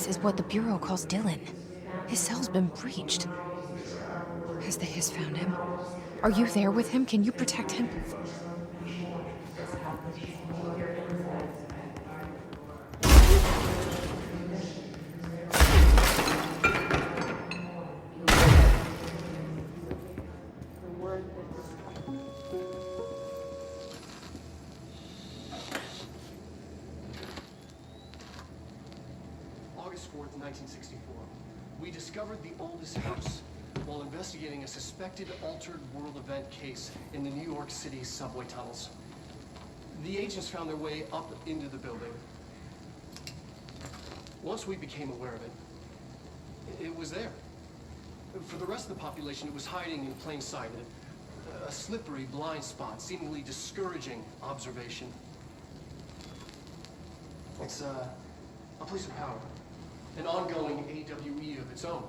is what the Bureau calls Dylan. His cell's been breached. Has the Hiss found him? Are you there with him? Can you protect him? August 4th, 1964. We discovered the oldest house while investigating a suspected altered world event case in the New York City subway tunnels. The agents found their way up into the building. Once we became aware of it, it was there. For the rest of the population, it was hiding in plain sight, a slippery blind spot, seemingly discouraging observation. It's a place of power, an ongoing AWE of its own,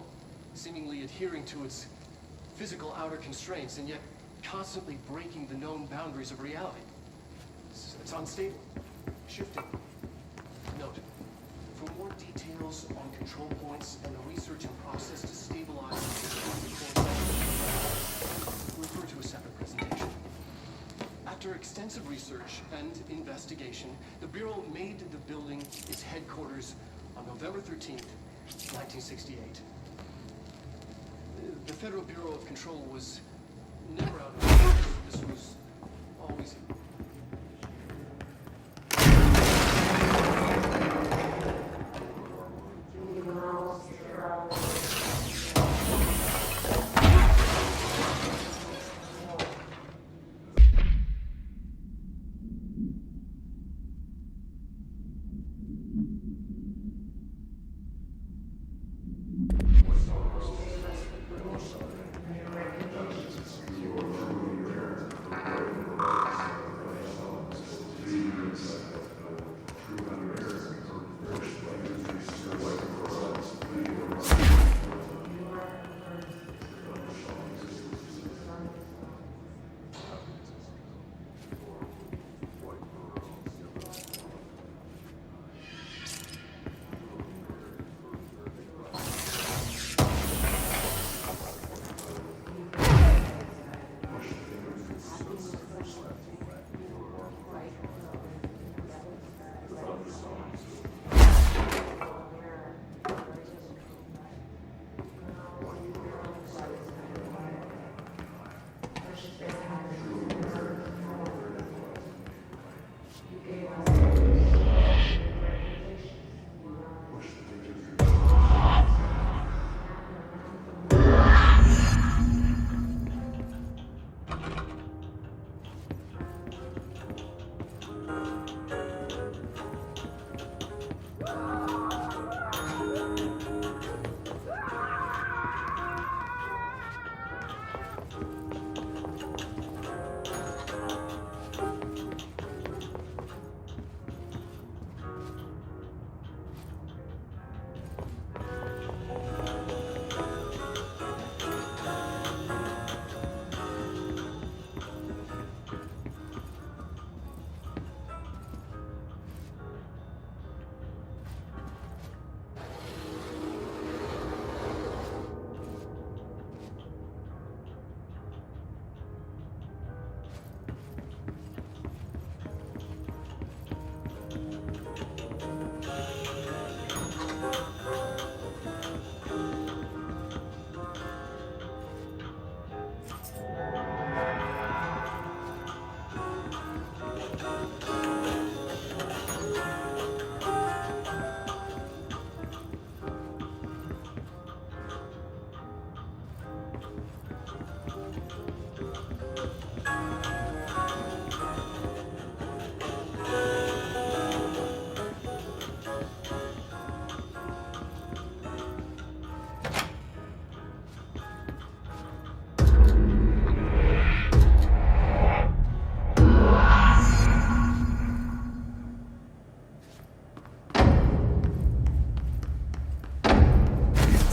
seemingly adhering to its physical outer constraints and yet constantly breaking the known boundaries of reality. It's unstable, shifting. Note, for more details on control points and the research and process to stabilize refer to a separate presentation. After extensive research and investigation, the Bureau made the building its headquarters on November 13th, 1968. The Federal Bureau of Control was never out of it. This was always...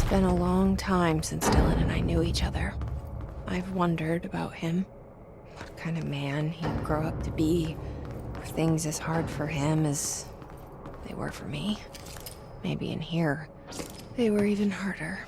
Been a long time since Dylan and I knew each other. I've wondered about him. What kind of man he'd grow up to be. Were things as hard for him as they were for me? Maybe in here, They were even harder.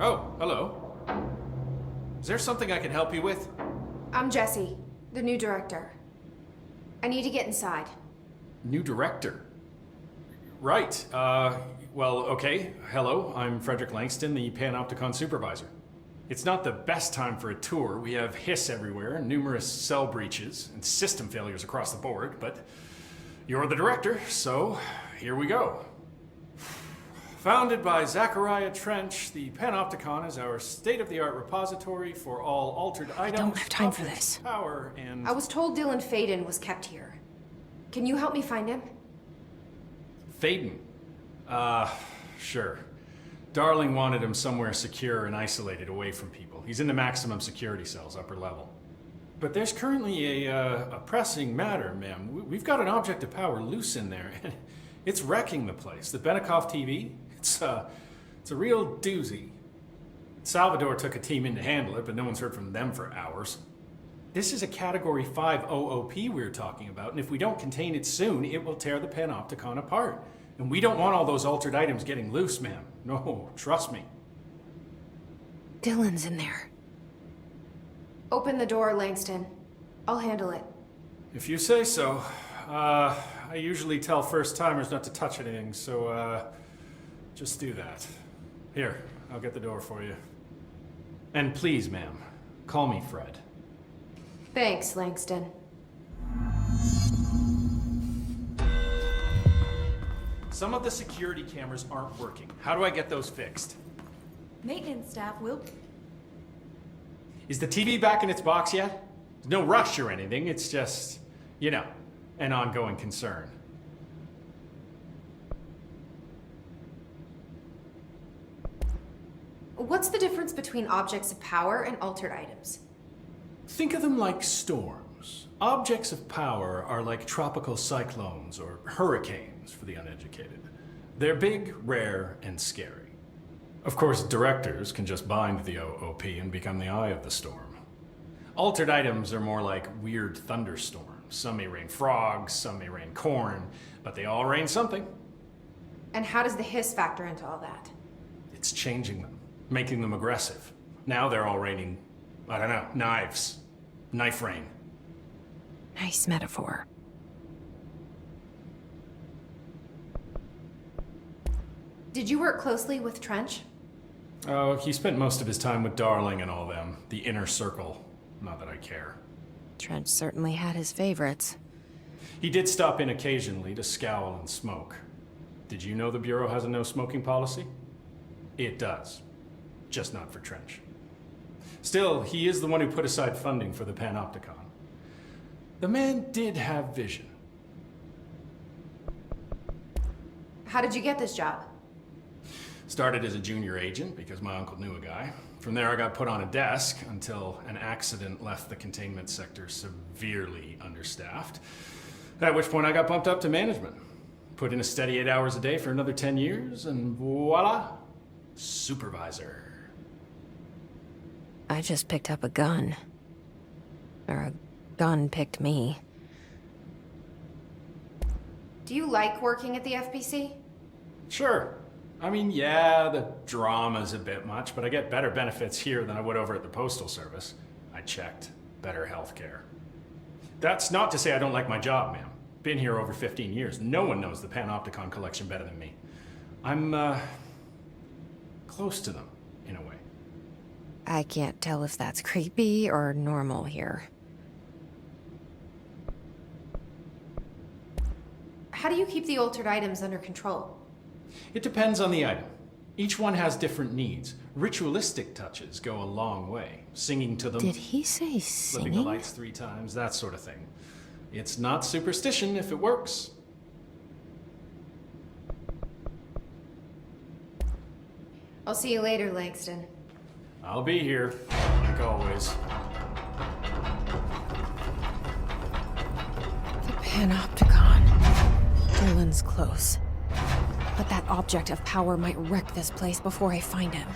Oh, hello. Is there something I can help you with? I'm Jesse, the new director. I need to get inside. New director? Right. Well, okay. Hello, I'm Frederick Langston, the Panopticon supervisor. It's not the best time for a tour. We have hiss everywhere, numerous cell breaches, and system failures across the board, but you're the director, so here we go. Founded by Zachariah Trench, the Panopticon is our state-of-the-art repository for all altered items. I don't have time for this. Power and... I was told Dylan Faden was kept here. Can you help me find him? Faden? Sure. Darling wanted him somewhere secure and isolated away from people. He's in the maximum security cells, upper level. But there's currently a pressing matter, ma'am. We've got an object of power loose in there. It's wrecking the place. The Benikoff TV? It's a real doozy. Salvador took a team in to handle it, but no one's heard from them for hours. This is a Category 5 OOP we're talking about, and if we don't contain it soon, it will tear the Panopticon apart. And we don't want all those altered items getting loose, ma'am. No, trust me. Dylan's in there. Open the door, Langston. I'll handle it. If you say so. I usually tell first-timers not to touch anything, so, just do that. Here, I'll get the door for you. And please, ma'am, call me Fred. Thanks, Langston. Some of the security cameras aren't working. How do I get those fixed? Maintenance staff will... Is the TV back in its box yet? There's no rush or anything, it's just, you know, an ongoing concern. What's the difference between objects of power and altered items? Think of them like storms. Objects of power are like tropical cyclones or hurricanes for the uneducated. They're big, rare, and scary. Of course, directors can just bind the OOP and become the eye of the storm. Altered items are more like weird thunderstorms. Some may rain frogs, some may rain corn, but they all rain something. And how does the hiss factor into all that? It's changing them, making them aggressive. Now they're all raining, I don't know, knives. Knife rain. Nice metaphor. Did you work closely with Trench? Oh, he spent most of his time with Darling and all them. The inner circle. Not that I care. Trench certainly had his favorites. He did stop in occasionally to scowl and smoke. Did you know the Bureau has a no smoking policy? It does. Just not for Trench. Still, he is the one who put aside funding for the Panopticon. The man did have vision. How did you get this job? Started as a junior agent because my uncle knew a guy. From there I got put on a desk until an accident left the containment sector severely understaffed. At which point I got bumped up to management. Put in a steady 8 hours a day for another 10 years and voila, supervisor. I just picked up a gun. Or a gun picked me. Do you like working at the FBC? Sure. I mean, yeah, the drama's a bit much, but I get better benefits here than I would over at the Postal Service. I checked. Better healthcare. That's not to say I don't like my job, ma'am. Been here over 15 years. No one knows the Panopticon collection better than me. I'm, close to them, in a way. I can't tell if that's creepy or normal here. How do you keep the altered items under control? It depends on the item. Each one has different needs. Ritualistic touches go a long way. Singing to them. Did he say Flipping the singing? lights 3 times, that sort of thing. It's not superstition if it works. I'll see you later, Langston. I'll be here, like always. Panopticon. Dylan's close. But that object of power might wreck this place before I find him.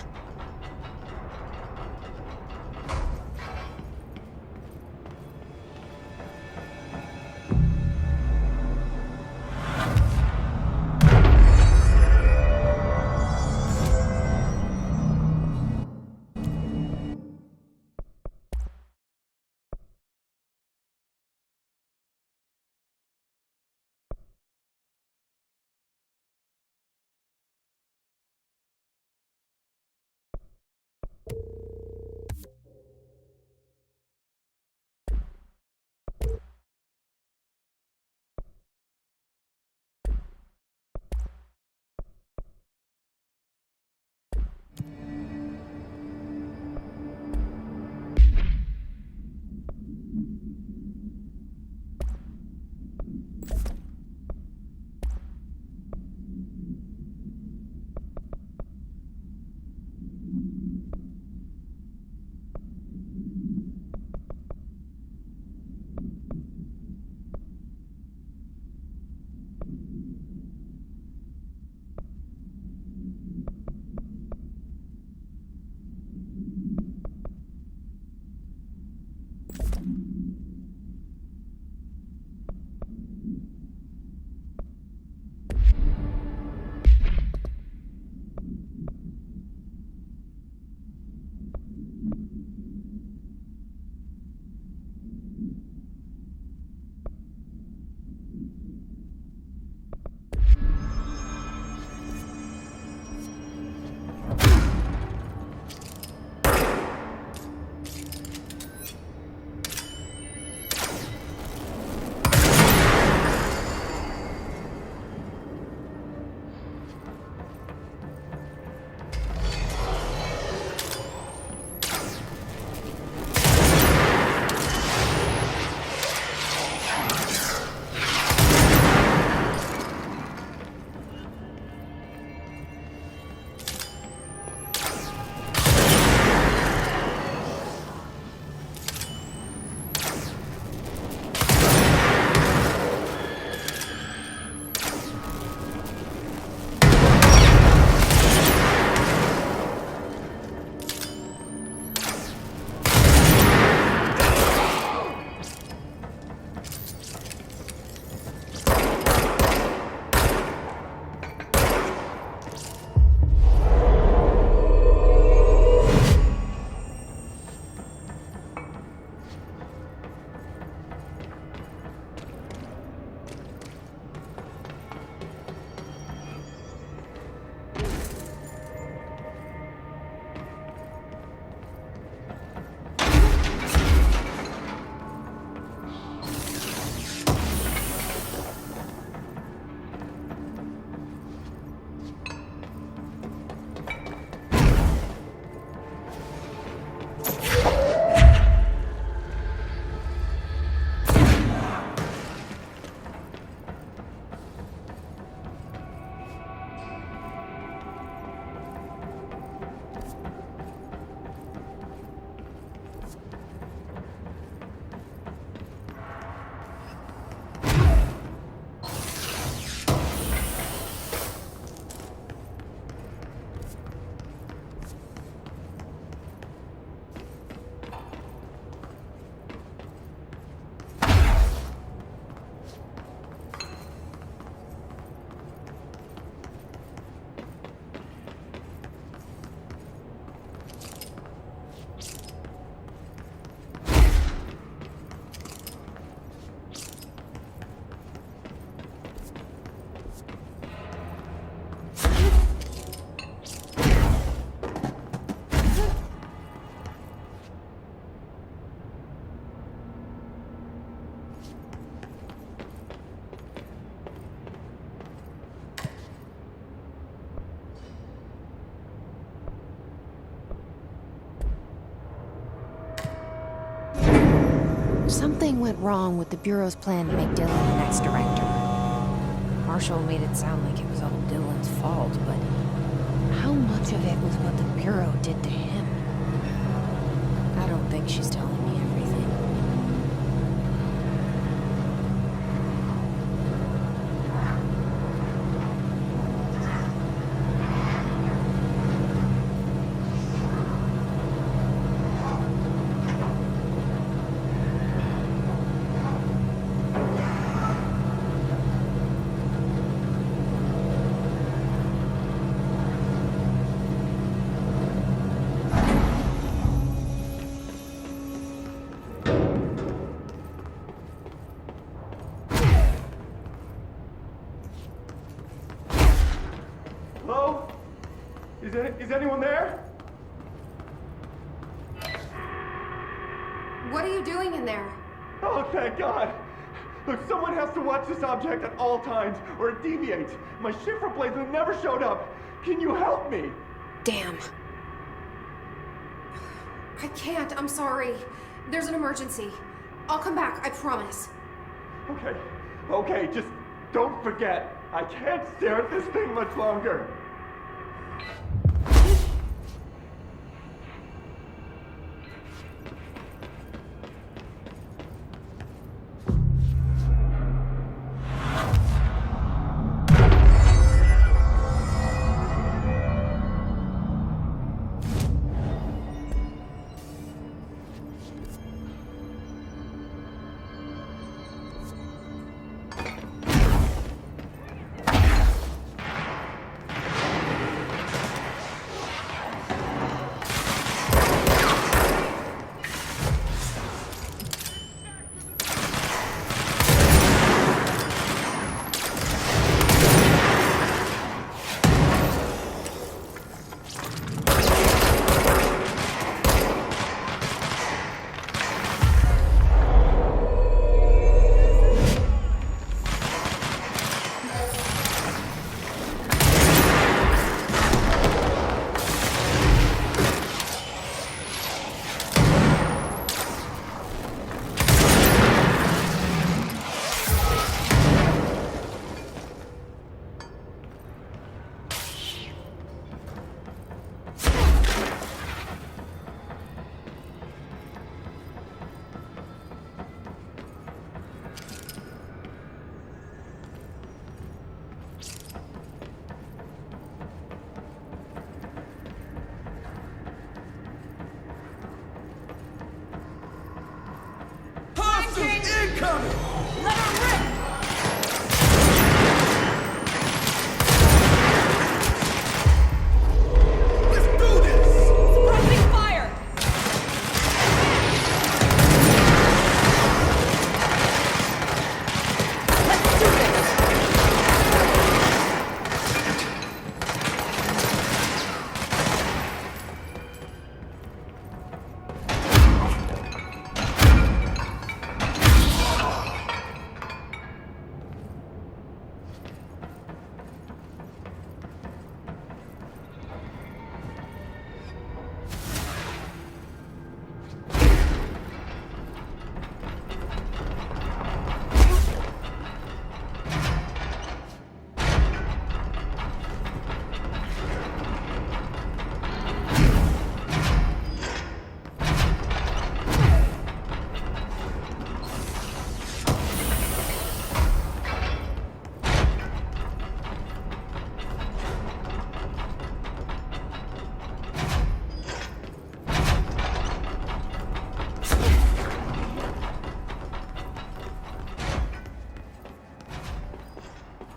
Something went wrong with the Bureau's plan to make Dylan the next director. Marshall made it sound like it was all Dylan's fault, but how much of it was what the Bureau did to him? I don't think she's telling me everything. Is anyone there? What are you doing in there? Oh, thank God! Look, someone has to watch this object at all times, or it deviates. My shift replacement never showed up. Can you help me? Damn. I can't, I'm sorry. There's an emergency. I'll come back, I promise. Okay, just don't forget. I can't stare at this thing much longer.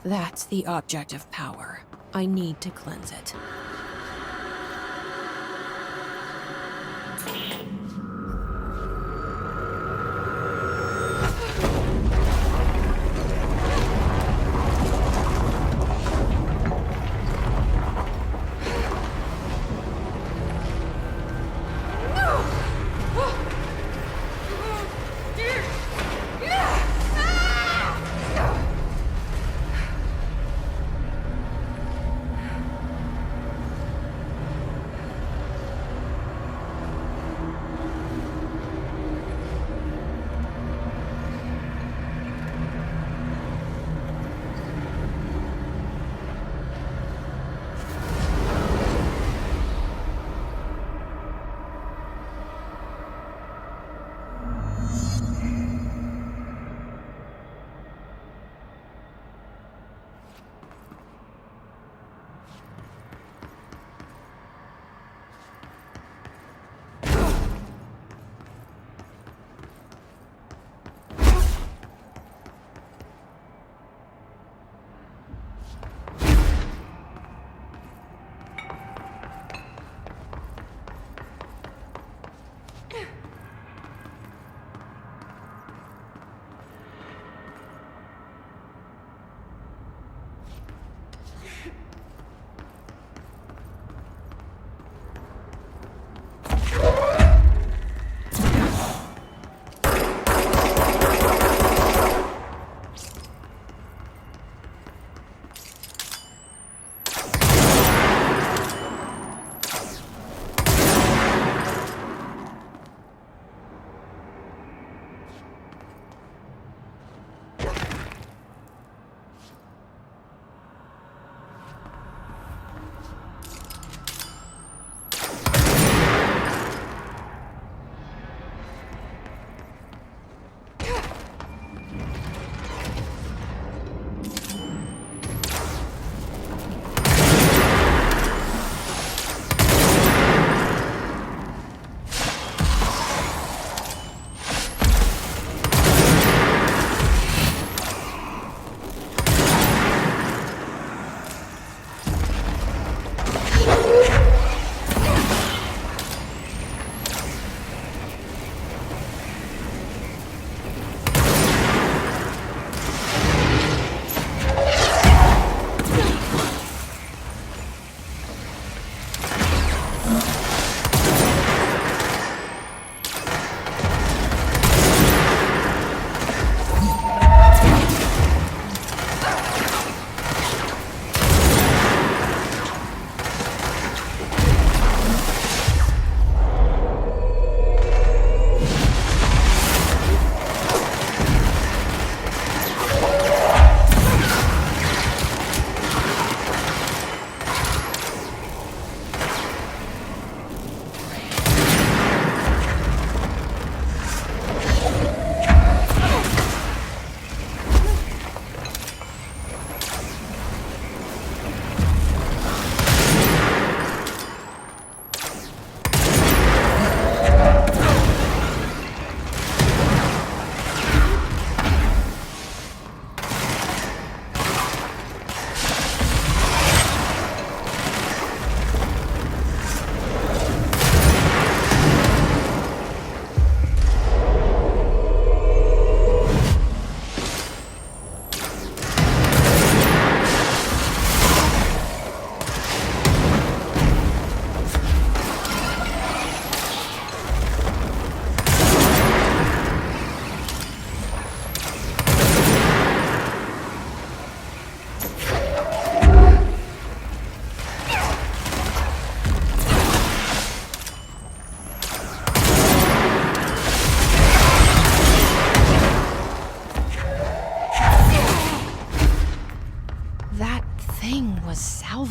That's the object of power. I need to cleanse it.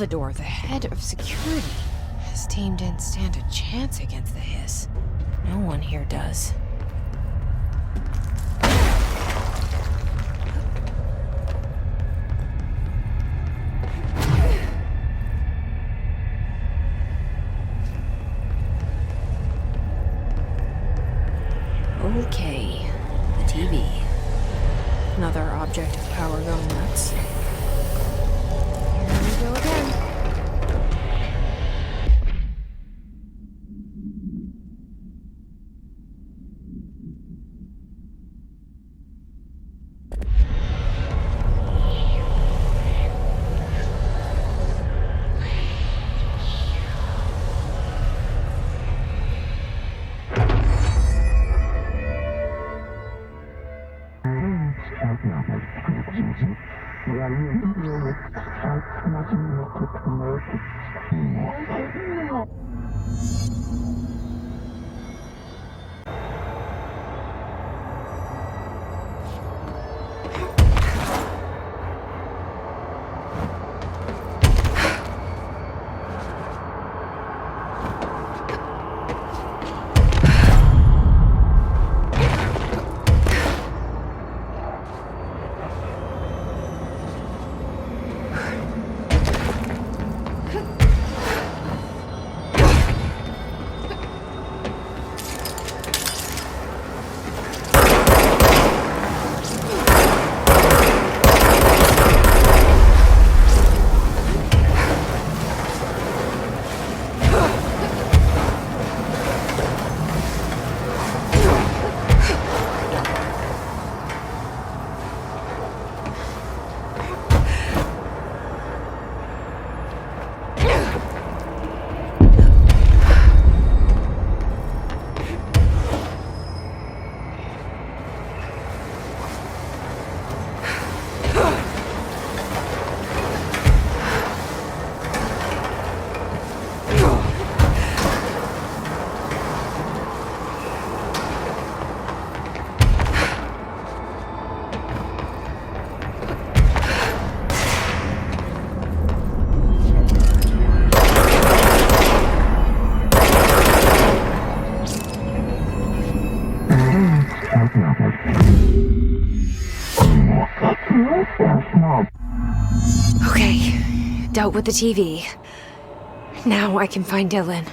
Matador, the head of security. His team didn't stand a chance against the Hiss. No one here does. Okay, the TV. Another object of power going nuts. Here we go again. Okay, dealt with the TV. Now I can find Dylan.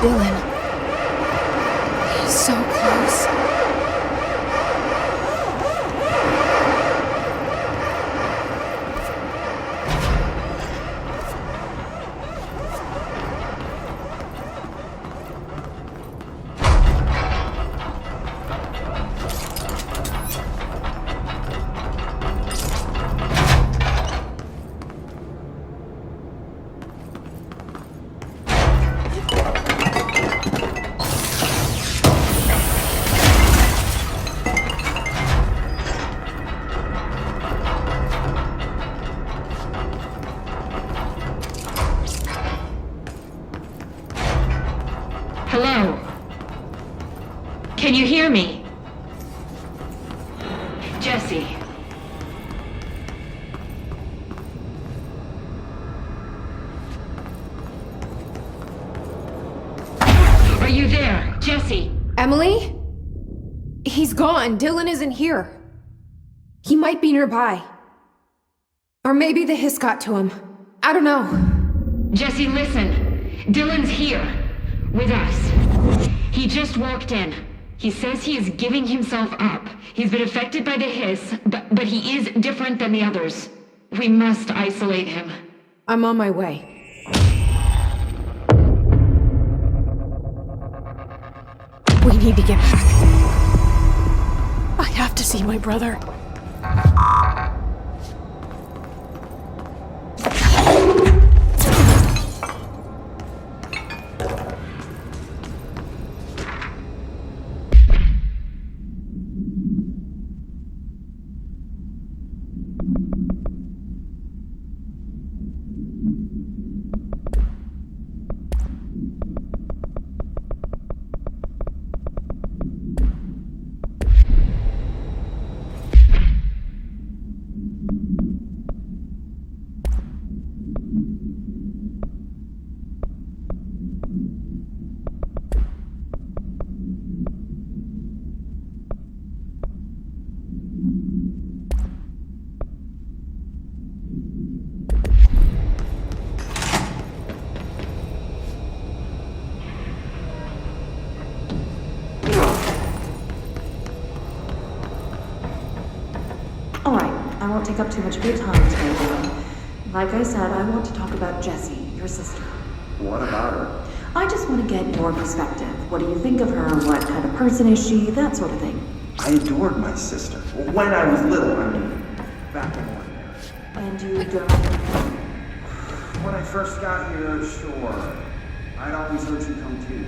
Dylan. He's so close. Hello? Can you hear me? Jesse. Are you there, Jesse? Emily? He's gone. Dylan isn't here. He might be nearby. Or maybe the hiss got to him. I don't know. Jesse, listen. Dylan's here. With us. He just walked in. He says he is giving himself up. He's been affected by the hiss, but he is different than the others. We must isolate him. I'm on my way. We need to get back. I have to see my brother. I won't take up too much of your time today, Dylan. Like I said, I want to talk about Jessie, your sister. What about her? I just want to get your perspective. What do you think of her? What kind of person is she? That sort of thing. I adored my sister. When I was little, I mean, back in ordinary. And you don't? When I first got here, sure. I'd always heard she'd come too.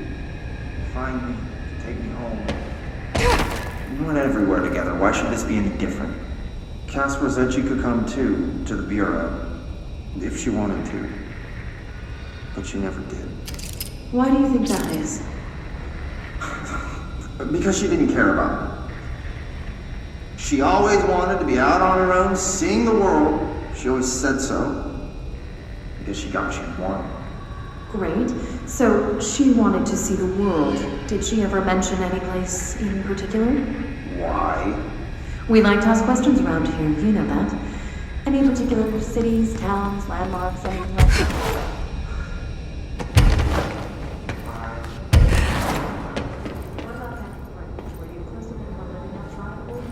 Find me, take me home. We went everywhere together. Why should this be any different? Casper said she could come too, to the Bureau, if she wanted to. But she never did. Why do you think that is? Because she didn't care about me. She always wanted to be out on her own, seeing the world. She always said so. I guess she got what she wanted. Great. So she wanted to see the world. Did she ever mention any place in particular? Why? We like to ask questions around here, you know that. Any particular cities, towns, landmarks, anything like that? What about that? Were you close to them living that triangle?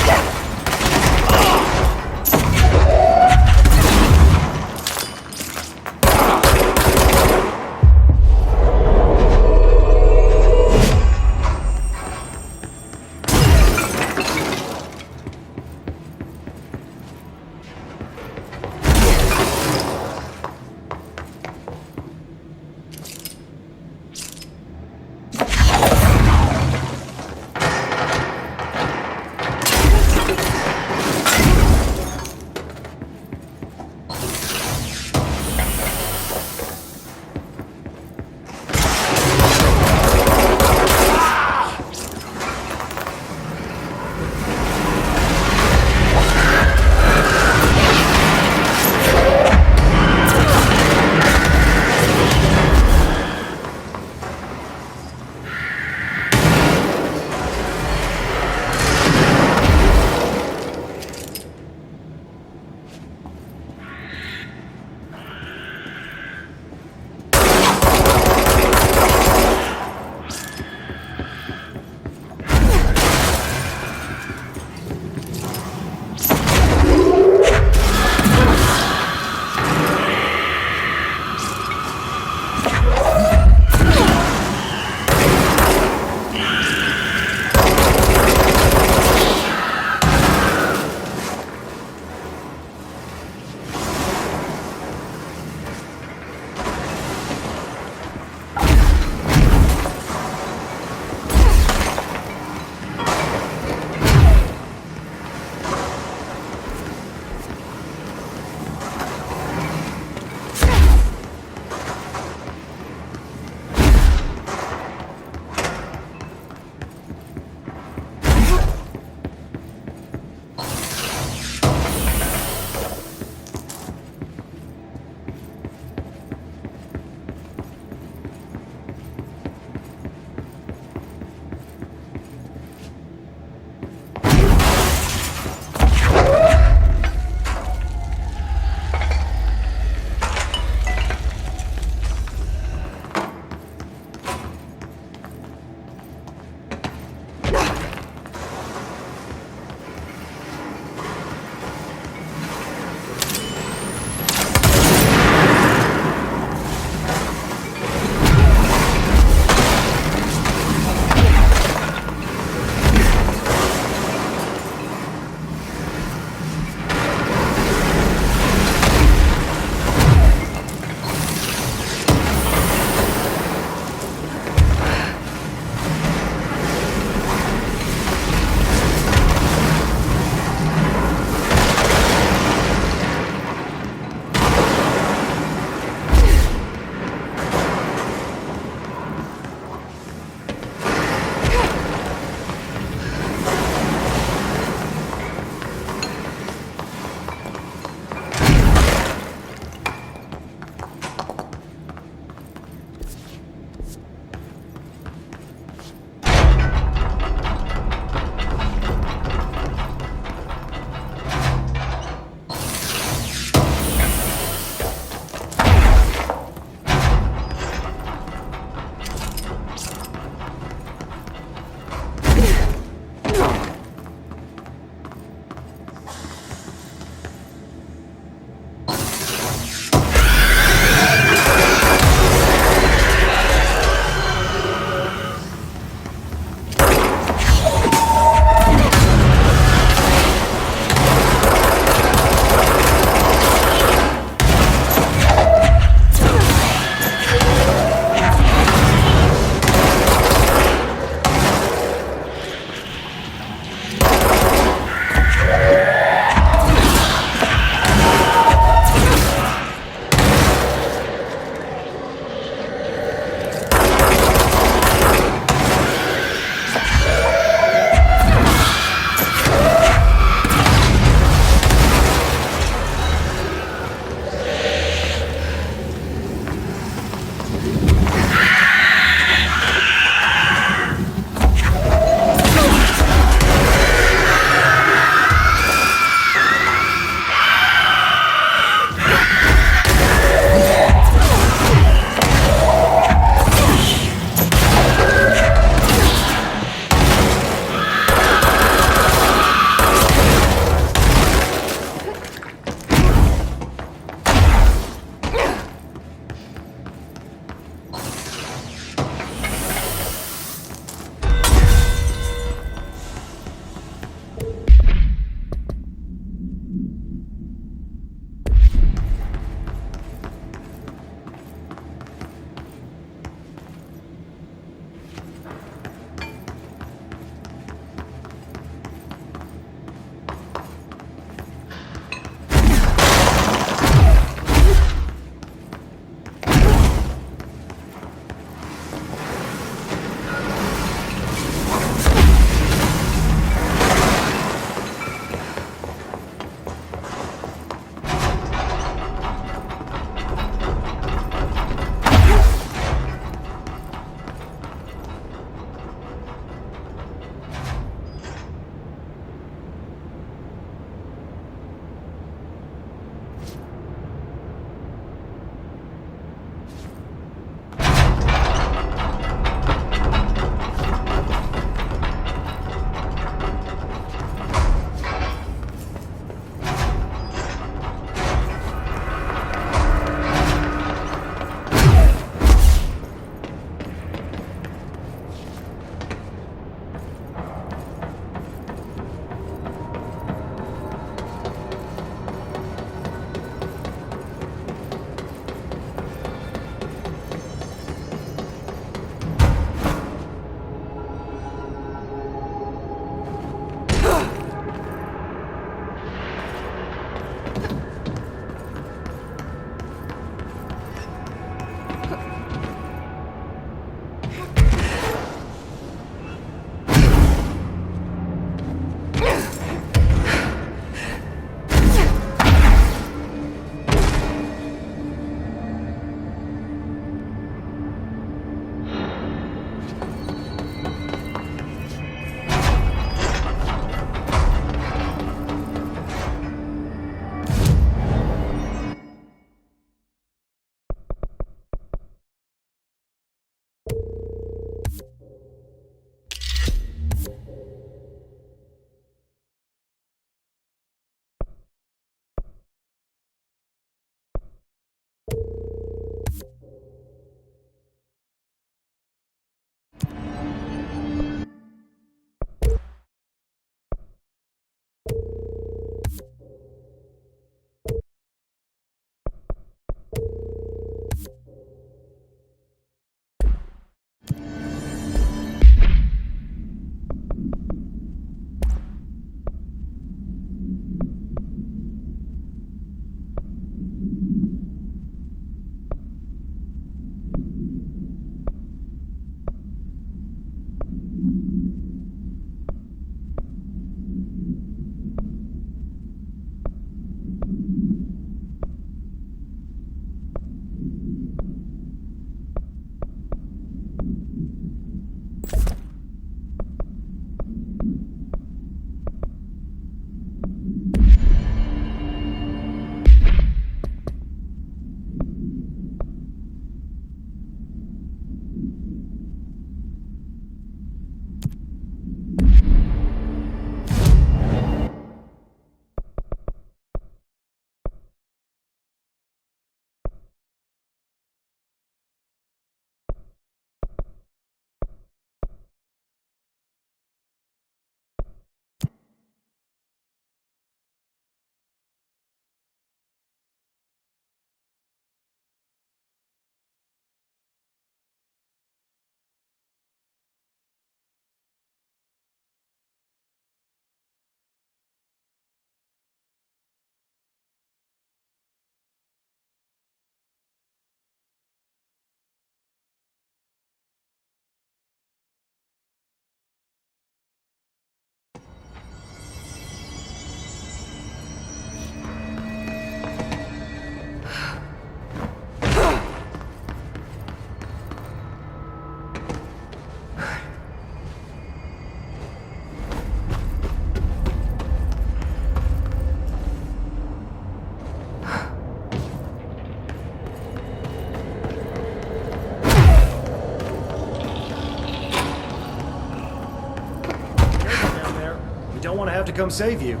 to come save you.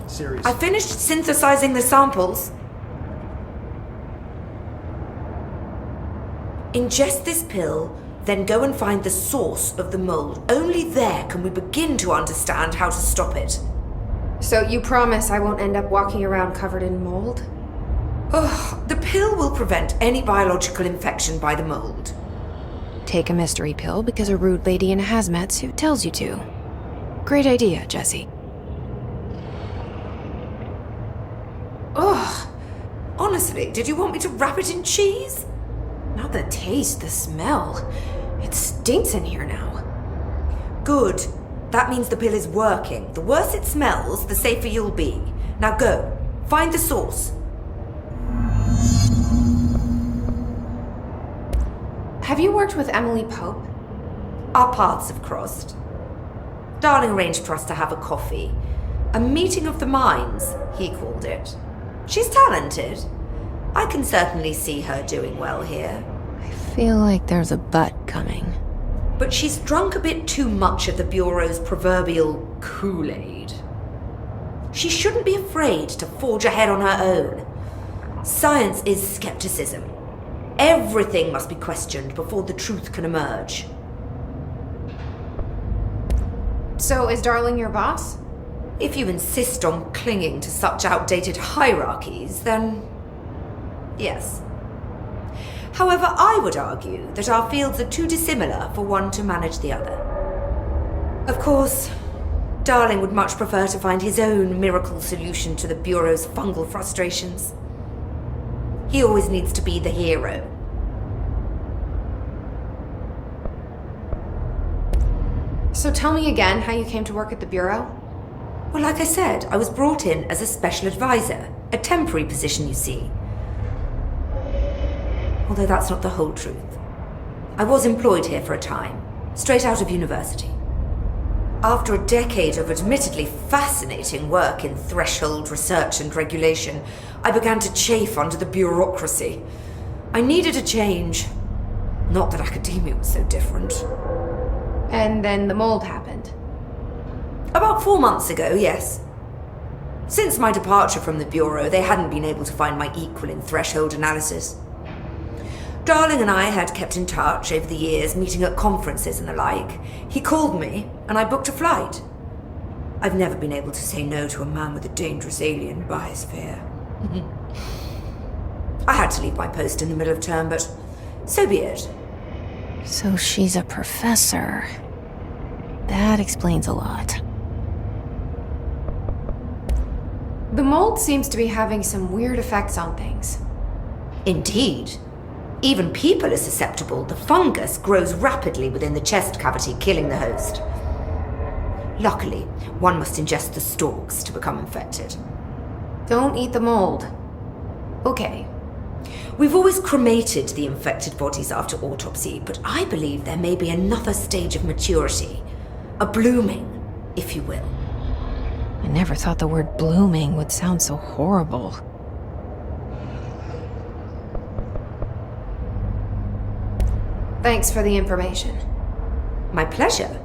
Serious. I finished synthesizing the samples. Ingest this pill, then go and find the source of the mold. Only there can we begin to understand how to stop it. So you promise I won't end up walking around covered in mold? Ugh, the pill will prevent any biological infection by the mold. Take a mystery pill because a rude lady in a hazmat suit tells you to. Great idea, Jesse. Ugh. Honestly, did you want me to wrap it in cheese? Not the taste, the smell. It stinks in here now. Good. That means the pill is working. The worse it smells, the safer you'll be. Now go. Find the source. Have you worked with Emily Pope? Our paths have crossed. Darling arranged for us to have a coffee. A meeting of the minds, he called it. She's talented. I can certainly see her doing well here. I feel like there's a but coming. But she's drunk a bit too much of the Bureau's proverbial Kool-Aid. She shouldn't be afraid to forge ahead on her own. Science is skepticism. Everything must be questioned before the truth can emerge. So is Darling your boss? If you insist on clinging to such outdated hierarchies, then yes. However, I would argue that our fields are too dissimilar for one to manage the other. Of course, Darling would much prefer to find his own miracle solution to the Bureau's fungal frustrations. He always needs to be the hero. So tell me again how you came to work at the Bureau? Well, like I said, I was brought in as a special advisor. A temporary position, you see. Although that's not the whole truth. I was employed here for a time, straight out of university. After a decade of admittedly fascinating work in threshold research and regulation, I began to chafe under the bureaucracy. I needed a change. Not that academia was so different. And then the mold happened. About 4 months ago, yes. Since my departure from the Bureau, they hadn't been able to find my equal in threshold analysis. Darling and I had kept in touch over the years, meeting at conferences and the like. He called me, and I booked a flight. I've never been able to say no to a man with a dangerous alien biosphere. I had to leave my post in the middle of term, but so be it. So she's a professor. That explains a lot. The mold seems to be having some weird effects on things. Indeed. Even people are susceptible. The fungus grows rapidly within the chest cavity, killing the host. Luckily, one must ingest the stalks to become infected. Don't eat the mold. Okay. We've always cremated the infected bodies after autopsy, but I believe there may be another stage of maturity. A blooming, if you will. I never thought the word blooming would sound so horrible. Thanks for the information. My pleasure.